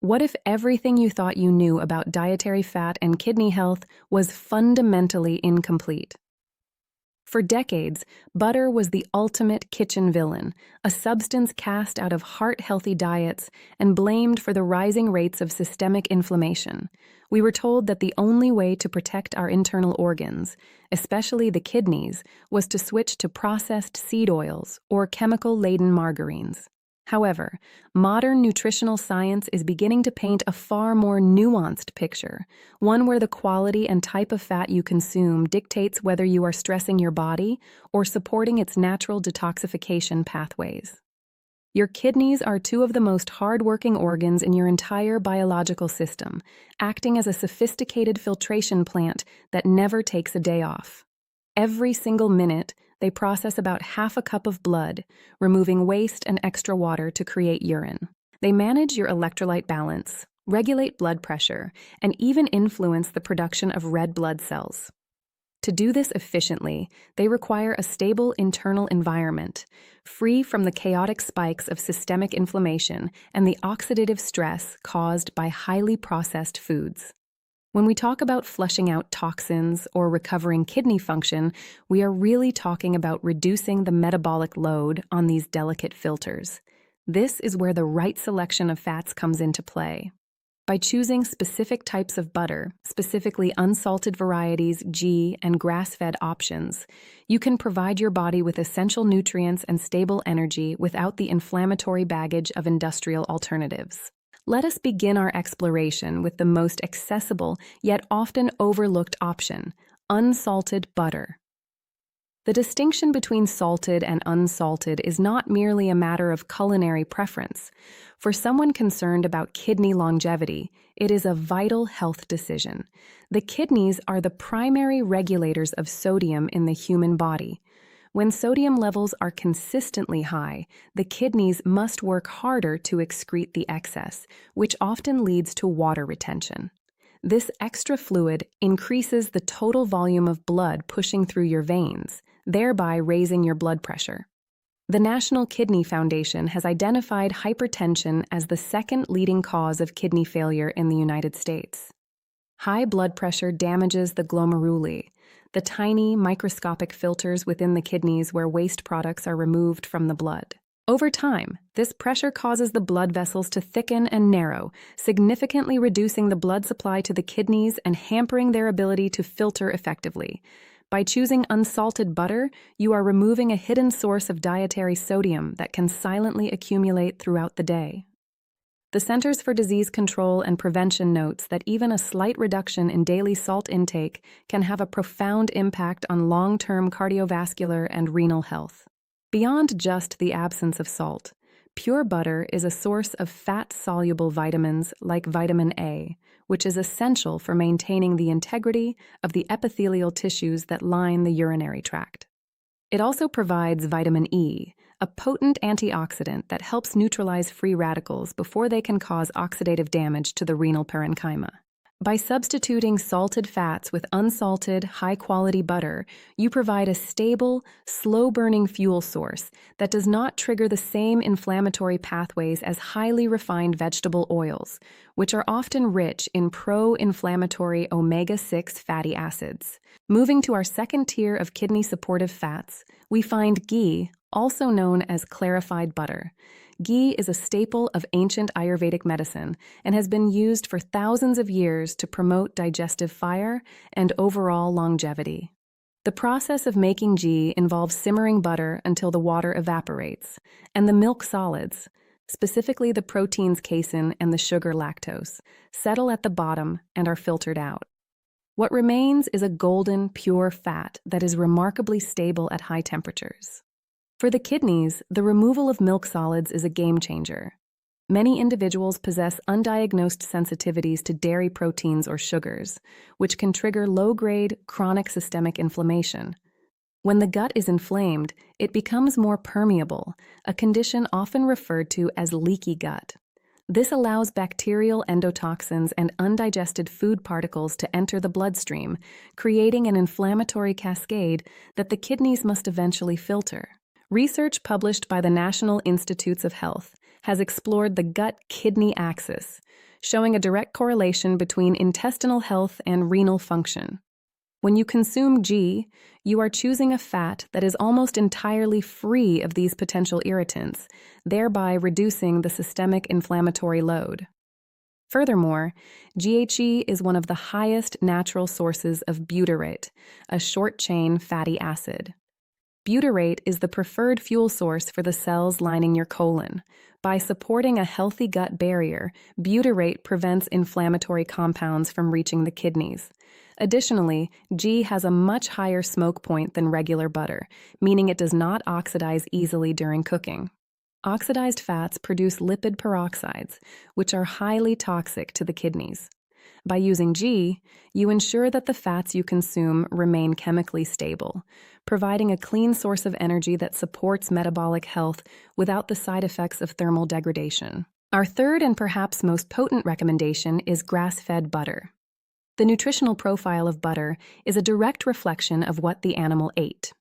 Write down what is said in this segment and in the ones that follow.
What if everything you thought you knew about dietary fat and kidney health was fundamentally incomplete? For decades, butter was the ultimate kitchen villain, a substance cast out of heart-healthy diets and blamed for the rising rates of systemic inflammation. We were told that the only way to protect our internal organs, especially the kidneys, was to switch to processed seed oils or chemical-laden margarines. However, modern nutritional science is beginning to paint a far more nuanced picture, one where the quality and type of fat you consume dictates whether you are stressing your body or supporting its natural detoxification pathways. Your kidneys are two of the most hard-working organs in your entire biological system, acting as a sophisticated filtration plant that never takes a day off. Every single minute, they process about half a cup of blood, removing waste and extra water to create urine. They manage your electrolyte balance, regulate blood pressure, and even influence the production of red blood cells. To do this efficiently, they require a stable internal environment, free from the chaotic spikes of systemic inflammation and the oxidative stress caused by highly processed foods. When we talk about flushing out toxins or recovering kidney function, we are really talking about reducing the metabolic load on these delicate filters. This is where the right selection of fats comes into play. By choosing specific types of butter, specifically unsalted varieties, ghee, and grass-fed options, you can provide your body with essential nutrients and stable energy without the inflammatory baggage of industrial alternatives. Let us begin our exploration with the most accessible yet often overlooked option, unsalted butter. The distinction between salted and unsalted is not merely a matter of culinary preference. For someone concerned about kidney longevity, it is a vital health decision. The kidneys are the primary regulators of sodium in the human body. When sodium levels are consistently high, the kidneys must work harder to excrete the excess, which often leads to water retention. This extra fluid increases the total volume of blood pushing through your veins, thereby raising your blood pressure. The National Kidney Foundation has identified hypertension as the second leading cause of kidney failure in the United States. High blood pressure damages the glomeruli, the tiny microscopic filters within the kidneys where waste products are removed from the blood. Over time, this pressure causes the blood vessels to thicken and narrow, significantly reducing the blood supply to the kidneys and hampering their ability to filter effectively. By choosing unsalted butter, you are removing a hidden source of dietary sodium that can silently accumulate throughout the day. The Centers for Disease Control and Prevention notes that even a slight reduction in daily salt intake can have a profound impact on long-term cardiovascular and renal health. Beyond just the absence of salt, pure butter is a source of fat-soluble vitamins like vitamin A, which is essential for maintaining the integrity of the epithelial tissues that line the urinary tract. It also provides vitamin E, a potent antioxidant that helps neutralize free radicals before they can cause oxidative damage to the renal parenchyma. By substituting salted fats with unsalted, high-quality butter, you provide a stable, slow-burning fuel source that does not trigger the same inflammatory pathways as highly refined vegetable oils, which are often rich in pro-inflammatory omega-6 fatty acids. Moving to our second tier of kidney-supportive fats, we find ghee, also known as clarified butter. Ghee is a staple of ancient Ayurvedic medicine and has been used for thousands of years to promote digestive fire and overall longevity. The process of making ghee involves simmering butter until the water evaporates, and the milk solids, specifically the proteins casein and the sugar lactose, settle at the bottom and are filtered out. What remains is a golden, pure fat that is remarkably stable at high temperatures. For the kidneys, the removal of milk solids is a game changer. Many individuals possess undiagnosed sensitivities to dairy proteins or sugars, which can trigger low-grade, chronic systemic inflammation. When the gut is inflamed, it becomes more permeable, a condition often referred to as leaky gut. This allows bacterial endotoxins and undigested food particles to enter the bloodstream, creating an inflammatory cascade that the kidneys must eventually filter. Research published by the National Institutes of Health has explored the gut-kidney axis, showing a direct correlation between intestinal health and renal function. When you consume ghee, you are choosing a fat that is almost entirely free of these potential irritants, thereby reducing the systemic inflammatory load. Furthermore, GHE is one of the highest natural sources of butyrate, a short-chain fatty acid. Butyrate is the preferred fuel source for the cells lining your colon. By supporting a healthy gut barrier, butyrate prevents inflammatory compounds from reaching the kidneys. Additionally, ghee has a much higher smoke point than regular butter, meaning it does not oxidize easily during cooking. Oxidized fats produce lipid peroxides, which are highly toxic to the kidneys. By using ghee, you ensure that the fats you consume remain chemically stable, providing a clean source of energy that supports metabolic health without the side effects of thermal degradation. Our third and perhaps most potent recommendation is grass-fed butter. The nutritional profile of butter is a direct reflection of what the animal ate.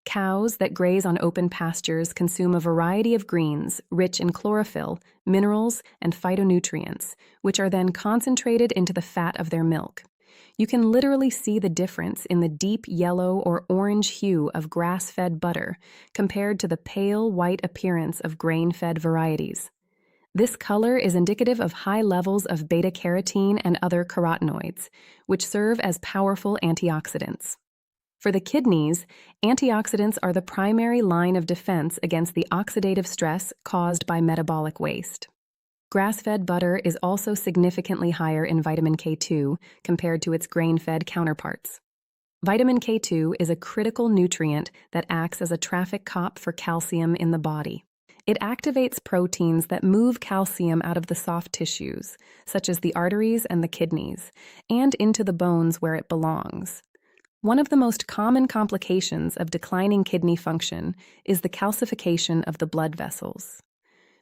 Cows that graze on open pastures consume a variety of greens rich in chlorophyll, minerals, and phytonutrients, which are then concentrated into the fat of their milk. You can literally see the difference in the deep yellow or orange hue of grass-fed butter compared to the pale white appearance of grain-fed varieties. This color is indicative of high levels of beta-carotene and other carotenoids, which serve as powerful antioxidants. For the kidneys, antioxidants are the primary line of defense against the oxidative stress caused by metabolic waste. Grass-fed butter is also significantly higher in vitamin K2 compared to its grain-fed counterparts. Vitamin K2 is a critical nutrient that acts as a traffic cop for calcium in the body. It activates proteins that move calcium out of the soft tissues, such as the arteries and the kidneys, and into the bones where it belongs. One of the most common complications of declining kidney function is the calcification of the blood vessels.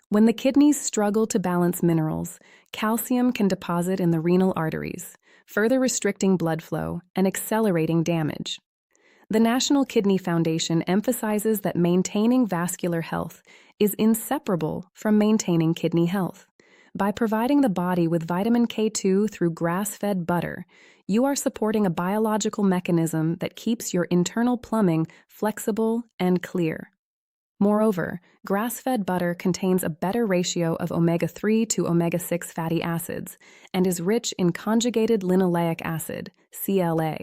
When the kidneys struggle to balance minerals, calcium can deposit in the renal arteries, further restricting blood flow and accelerating damage. The National Kidney Foundation emphasizes that maintaining vascular health is inseparable from maintaining kidney health. By providing the body with vitamin K2 through grass-fed butter, you are supporting a biological mechanism that keeps your internal plumbing flexible and clear. Moreover, grass-fed butter contains a better ratio of omega-3 to omega-6 fatty acids and is rich in conjugated linoleic acid, CLA,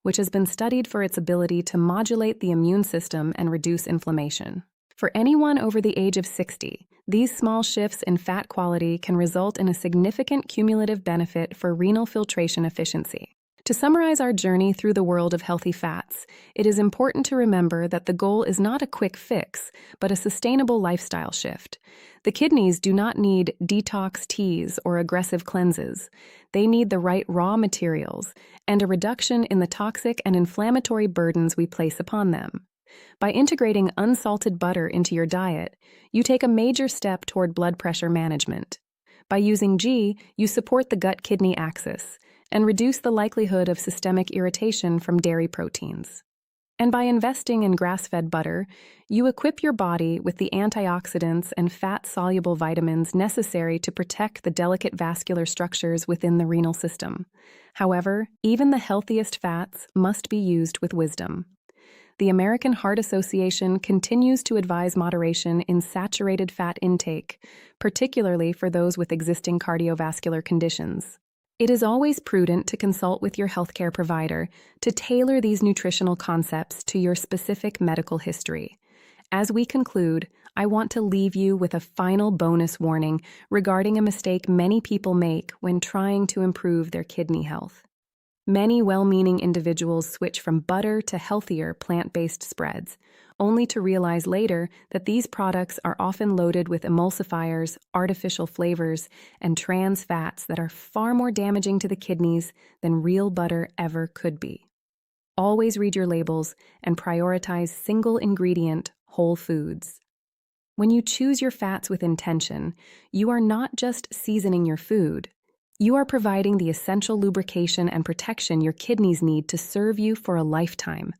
which has been studied for its ability to modulate the immune system and reduce inflammation. For anyone over the age of 60, these small shifts in fat quality can result in a significant cumulative benefit for renal filtration efficiency. To summarize our journey through the world of healthy fats, it is important to remember that the goal is not a quick fix, but a sustainable lifestyle shift. The kidneys do not need detox teas or aggressive cleanses. They need the right raw materials and a reduction in the toxic and inflammatory burdens we place upon them. By integrating unsalted butter into your diet, you take a major step toward blood pressure management. By using ghee, you support the gut-kidney axis and reduce the likelihood of systemic irritation from dairy proteins. And by investing in grass-fed butter, you equip your body with the antioxidants and fat-soluble vitamins necessary to protect the delicate vascular structures within the renal system. However, even the healthiest fats must be used with wisdom. The American Heart Association continues to advise moderation in saturated fat intake, particularly for those with existing cardiovascular conditions. It is always prudent to consult with your healthcare provider to tailor these nutritional concepts to your specific medical history. As we conclude, I want to leave you with a final bonus warning regarding a mistake many people make when trying to improve their kidney health. Many well-meaning individuals switch from butter to healthier plant-based spreads, only to realize later that these products are often loaded with emulsifiers, artificial flavors, and trans fats that are far more damaging to the kidneys than real butter ever could be. Always read your labels and prioritize single-ingredient whole foods. When you choose your fats with intention, you are not just seasoning your food. You are providing the essential lubrication and protection your kidneys need to serve you for a lifetime.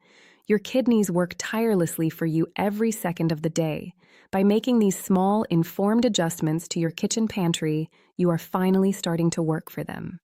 Your kidneys work tirelessly for you every second of the day, By making these small, informed adjustments to your kitchen pantry, you are finally starting to work for them.